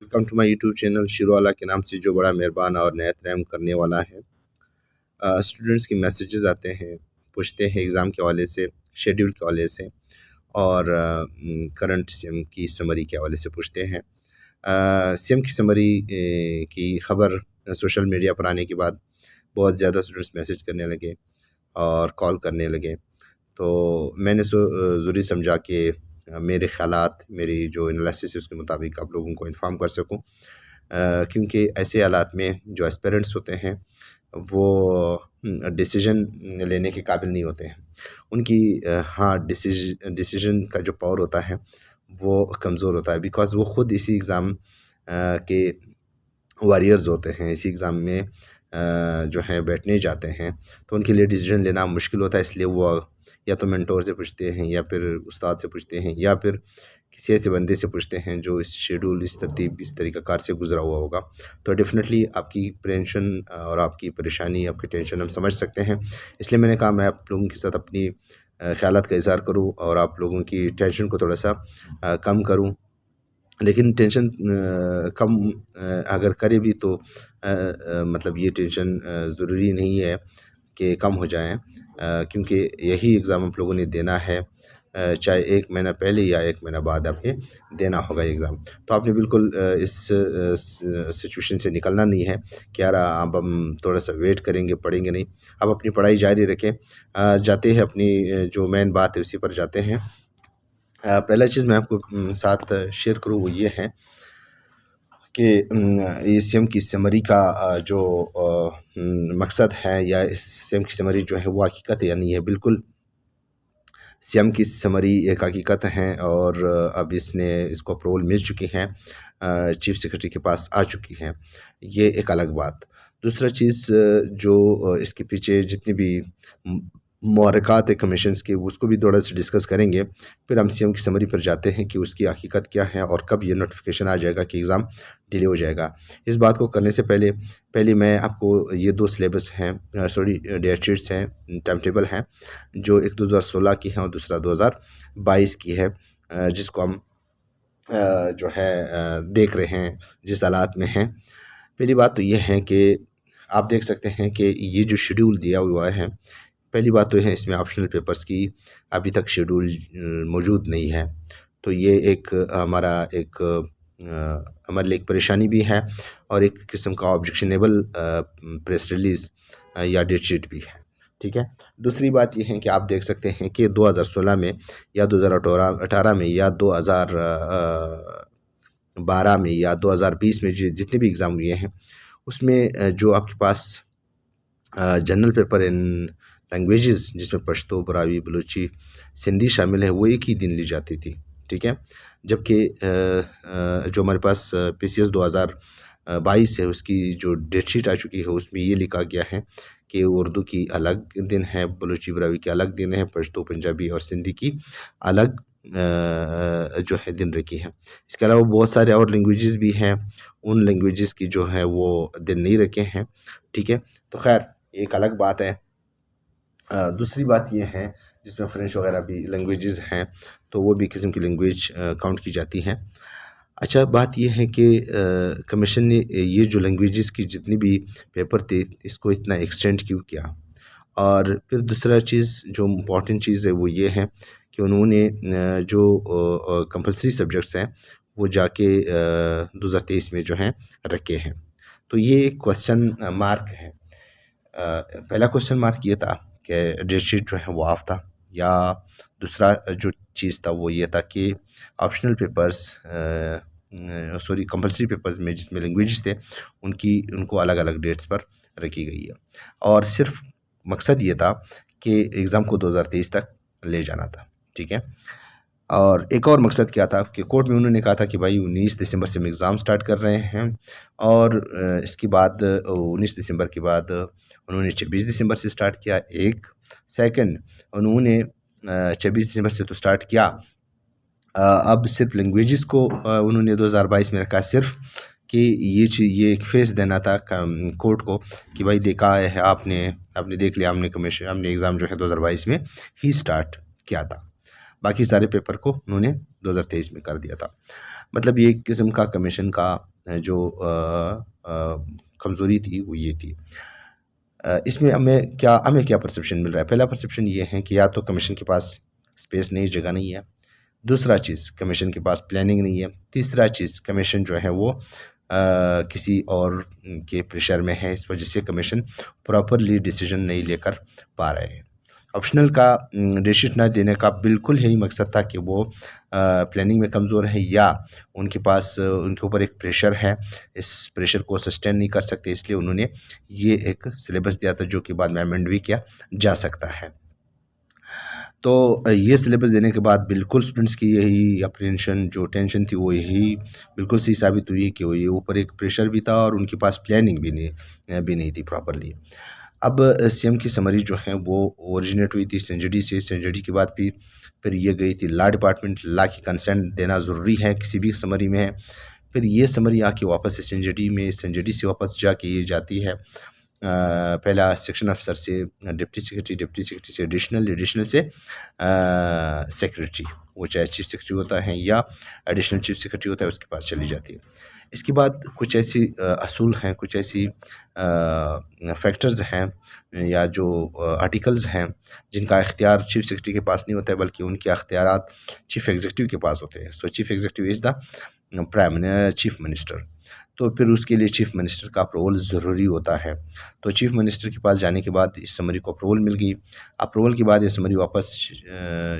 Welcome to my YouTube channel Shirwala के नाम से, जो बड़ा मेहरबान और नयत रहम करने वाला है। स्टूडेंट्स की मैसेजेस आते हैं, पूछते हैं एग्ज़ाम के हवाले से, शेड्यूल के हवाले से और करंट सीएम की समरी के हवाले से पूछते हैं। सीएम की समरी की खबर सोशल मीडिया पर आने के बाद बहुत ज़्यादा स्टूडेंट्स मैसेज करने लगे और कॉल करने लगे। तो मैंने ज़रूरी समझा कि मेरे ख़यालात, मेरी जो एनालिसिस है उसके मुताबिक आप लोगों को इन्फ़ॉर्म कर सकूँ। क्योंकि ऐसे हालात में जो एस्पिरेंट्स होते हैं वो डिसीजन लेने के काबिल नहीं होते हैं। उनकी हाँ, डिसीजन का जो पावर होता है वो कमज़ोर होता है, बिकॉज़ वो ख़ुद इसी एग्ज़ाम के वॉरियर्स होते हैं। इसी एग्ज़ाम में जो है बैठने जाते हैं, तो उनके लिए डिसीजन लेना मुश्किल होता है। इसलिए वो या तो मेंटोर से पूछते हैं, या फिर उस्ताद से पूछते हैं, या फिर किसी ऐसे बंदे से पूछते हैं जो इस शेड्यूल, इस तरतीब, इस तरीक़ाकार से गुज़रा हुआ होगा। तो डेफ़िनेटली आपकी टेंशन और आपकी परेशानी, आपकी टेंशन हम समझ सकते हैं। इसलिए मैंने कहा मैं आप लोगों के साथ अपनी ख़यालात का इज़हार करूँ और आप लोगों की टेंशन को थोड़ा-सा कम करूँ। लेकिन टेंशन कम अगर करे भी तो मतलब ये टेंशन ज़रूरी नहीं है कि कम हो जाएँ, क्योंकि यही एग्ज़ाम आप लोगों ने देना है। चाहे 1 महीना पहले या 1 महीना बाद आपने देना होगा एग्ज़ाम। तो आपने बिल्कुल इस सिचुएशन से निकलना नहीं है कि यार अब हम थोड़ा-सा वेट करेंगे, पढ़ेंगे नहीं। आप अपनी पढ़ाई जारी रखें। जाते हैं अपनी जो मेन बात है उसी पर जाते हैं। पहला चीज़ मैं आपको साथ शेयर करूँ वो ये है कि ये सीएम की समरी का जो मकसद है, या इस सीएम की समरी जो है वो हकीकत है या नहीं है। बिल्कुल सीएम की समरी एक हकीकत है और अब इसको अप्रूवल मिल चुकी है, चीफ सेक्रेटरी के पास आ चुकी है। ये एक अलग बात। दूसरा चीज़ जो इसके पीछे जितनी भी मुहर्रिकात है कमीशंस की, उसको भी थोड़ा सा डिस्कस करेंगे। फिर हम सीएम की समरी पर जाते हैं कि उसकी हकीकत क्या है और कब ये नोटिफिकेशन आ जाएगा कि एग्ज़ाम डिले हो जाएगा। इस बात को करने से पहले मैं आपको ये 2 सिलेबस हैं, सॉरी डेट शीट्स हैं, टाइम टेबल हैं, जो एक 2016 की है और दूसरा 2022 की है, जिसको हम जो है देख रहे हैं जिस हालात में हैं। पहली बात तो ये है कि आप देख सकते हैं कि ये जो शेड्यूल दिया हुआ है, पहली बात तो है इसमें ऑप्शनल पेपर्स की अभी तक शेड्यूल मौजूद नहीं है। तो ये एक हमारे लिए एक परेशानी भी है और एक किस्म का ऑब्जेक्शनेबल प्रेस रिलीज़ या डेट शीट भी है। ठीक है। दूसरी बात ये है कि आप देख सकते हैं कि 2016 में या 2018 में या 2012 में या 2020 में जितने भी एग्ज़ाम हुए हैं, उसमें जो आपके पास जनरल पेपर इन लैंग्वेजेस, जिसमें पश्तो, बरावी, बलूची, सिंधी शामिल है, वो एक ही दिन ली जाती थी। ठीक है। जबकि जो हमारे पास पीसीएस 2022 है, उसकी जो डेट शीट आ चुकी है, उसमें ये लिखा गया है कि उर्दू की अलग दिन है, बलूची, बरावी के अलग दिन है, पश्तो, पंजाबी और सिंधी की अलग जो है दिन रखी है। इसके अलावा बहुत सारे और लैंग्वेजेस भी हैं, उन लैंग्वेजेस की जो है वो दिन नहीं रखे हैं। ठीक है। तो खैर एक अलग बात है। दूसरी बात ये है, जिसमें फ्रेंच वगैरह भी लैंग्वेजेस हैं, तो वो भी किस्म की लैंग्वेज काउंट की जाती हैं। अच्छा, बात ये है कि कमीशन ने ये जो लैंग्वेजेस की जितनी भी पेपर थे, इसको इतना एक्सटेंड क्यों किया? और फिर दूसरा चीज़ जो इम्पॉर्टेंट चीज़ है वो ये है कि उन्होंने जो कंपल्सरी सब्जेक्ट्स हैं वो जाके 2023 में जो हैं रखे हैं। तो ये एक क्वेश्चन मार्क है। पहला क्वेश्चन मार्क ये था कि डेट शीट जो है वो ऑफ था, या दूसरा जो चीज़ था वो ये था कि optional papers sorry compulsory papers में जिसमें लैंग्वेजेस थे उनको अलग-अलग डेट्स पर रखी गई है, और सिर्फ मकसद ये था कि एग्ज़ाम को 2023 तक ले जाना था। ठीक है। और एक और मकसद क्या था कि कोर्ट में उन्होंने कहा था कि भाई 19 दिसंबर से हम एग्ज़ाम स्टार्ट कर रहे हैं, और इसके बाद 19 दिसंबर के बाद उन्होंने 26 दिसंबर से स्टार्ट किया। एक सेकंड, उन्होंने 26 दिसंबर से तो स्टार्ट किया, अब सिर्फ लैंग्वेजेस को उन्होंने 2022 में रखा, सिर्फ कि ये एक फेस देना था कोर्ट को कि भाई देखा है आपने देख लिया, हमने एग्ज़ाम जो है 2022 में ही स्टार्ट किया था। बाकी सारे पेपर को उन्होंने 2023 में कर दिया था। मतलब ये एक किस्म का कमीशन का जो कमज़ोरी थी वो ये थी। इसमें हमें क्या परसेप्शन मिल रहा है? पहला परसेप्शन ये है कि या तो कमीशन के पास स्पेस नहीं, जगह नहीं है। दूसरा चीज़, कमीशन के पास प्लानिंग नहीं है। तीसरा चीज़, कमीशन जो है वो किसी और के प्रेशर में है, इस वजह से कमीशन प्रॉपरली डिसीजन नहीं लेकर पा रहे हैं। ऑप्शनल का डिसीजन ना देने का बिल्कुल यही मकसद था कि वो प्लानिंग में कमज़ोर है, या उनके ऊपर एक प्रेशर है, इस प्रेशर को सस्टेन नहीं कर सकते, इसलिए उन्होंने ये एक सिलेबस दिया था जो कि बाद में अमेंड भी किया जा सकता है। तो ये सिलेबस देने के बाद बिल्कुल स्टूडेंट्स की यही अप्रीहेंशन, जो टेंशन थी वो यही बिल्कुल सही साबित हुई कि वो ये ऊपर एक प्रेशर भी था और उनके पास प्लानिंग भी नहीं थी प्रॉपरली। अब सीएम की समरी जो है वो ओरिजिनेट हुई थी एसएनजेडी से। एसएनजेडी के बाद फिर ये गई थी लॉ डिपार्टमेंट। लॉ की कंसेंट देना ज़रूरी है किसी भी समरी में है। फिर ये समरी आके वापस एसएनजेडी से वापस जाके ये जाती है पहला सेक्शन अफसर से डिप्टी सेक्रेटरी से एडिशनल से सेक्रेटरी, वो चाहे चीफ सेक्रेटरी होता है या एडिशनल चीफ सेक्रेटरी होता है, उसके पास चली जाती है। इसके बाद कुछ ऐसी असूल हैं, कुछ ऐसी फैक्टर्स हैं या जो आर्टिकल्स हैं जिनका इख्तियार चीफ सेक्रेटरी के पास नहीं होता है, बल्कि उनके अख्तियारात चीफ एग्जीक्यूटिव के पास होते हैं। सो chief executive is the chief minister. तो फिर उसके लिए चीफ मिनिस्टर का अप्रूवल ज़रूरी होता है। तो चीफ मिनिस्टर के पास जाने के बाद इस समरी को अप्रूवल मिल गई। अप्रूवल के बाद ये समरी वापस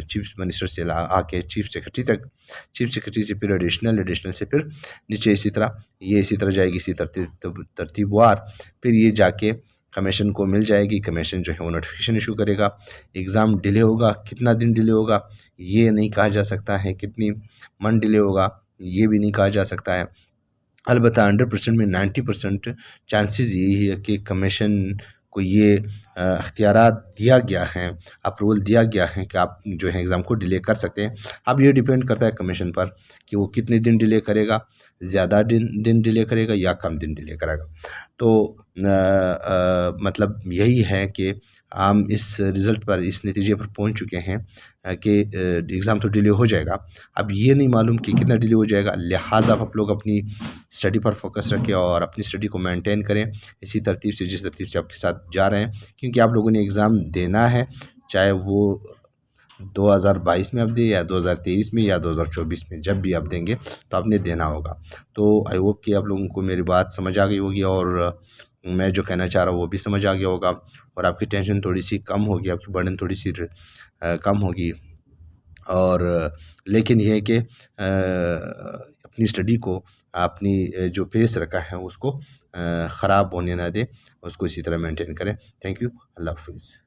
चीफ मिनिस्टर से आके चीफ सेक्रेटरी तक, चीफ सेक्रेटरी से फिर एडिशनल से फिर नीचे इसी तरह जाएगी, इसी तरतीबवार फिर ये जाके कमीशन को मिल जाएगी। कमीशन जो है वो नोटिफिकेशन इशू करेगा। एग्ज़ाम डिले होगा, कितना दिन डिले होगा ये नहीं कहा जा सकता है, कितनी मंथ डिले होगा ये भी नहीं कहा जा सकता है। अलबत्ता 100% में 90% चांसेस यही है कि कमीशन को ये अख्तियारात दिया गया है, अप्रूवल दिया गया है कि आप जो है एग्ज़ाम को डिले कर सकते हैं। अब ये डिपेंड करता है कमीशन पर कि वो कितने दिन डिले करेगा, ज़्यादा दिन डिले करेगा या कम दिन डिले करेगा। तो मतलब यही है कि हम इस रिज़ल्ट पर, इस नतीजे पर पहुंच चुके हैं कि एग्ज़ाम तो डिले हो जाएगा। अब ये नहीं मालूम कि कितना डिले हो जाएगा, लिहाजा आप लोग अपनी स्टडी पर फोकस रखें और अपनी स्टडी को मेंटेन करें इसी तरतीब से जिस तरतीब से आपके साथ जा रहे हैं, क्योंकि आप लोगों ने एग्ज़ाम देना है, चाहे वो 2022 में आप दें या 2023 में या 2024 में, जब भी आप देंगे तो आपने देना होगा। तो आई होप कि आप लोगों को मेरी बात समझ आ गई होगी और मैं जो कहना चाह रहा हूँ वो भी समझ आ गया होगा और आपकी टेंशन थोड़ी सी कम होगी, आपकी बर्डन थोड़ी सी कम होगी। और लेकिन ये है कि अपनी स्टडी को, अपनी जो पेस रखा है उसको ख़राब होने ना दें, उसको इसी तरह मेंटेन करें। Thank you. अल्लाह हाफ़िज़।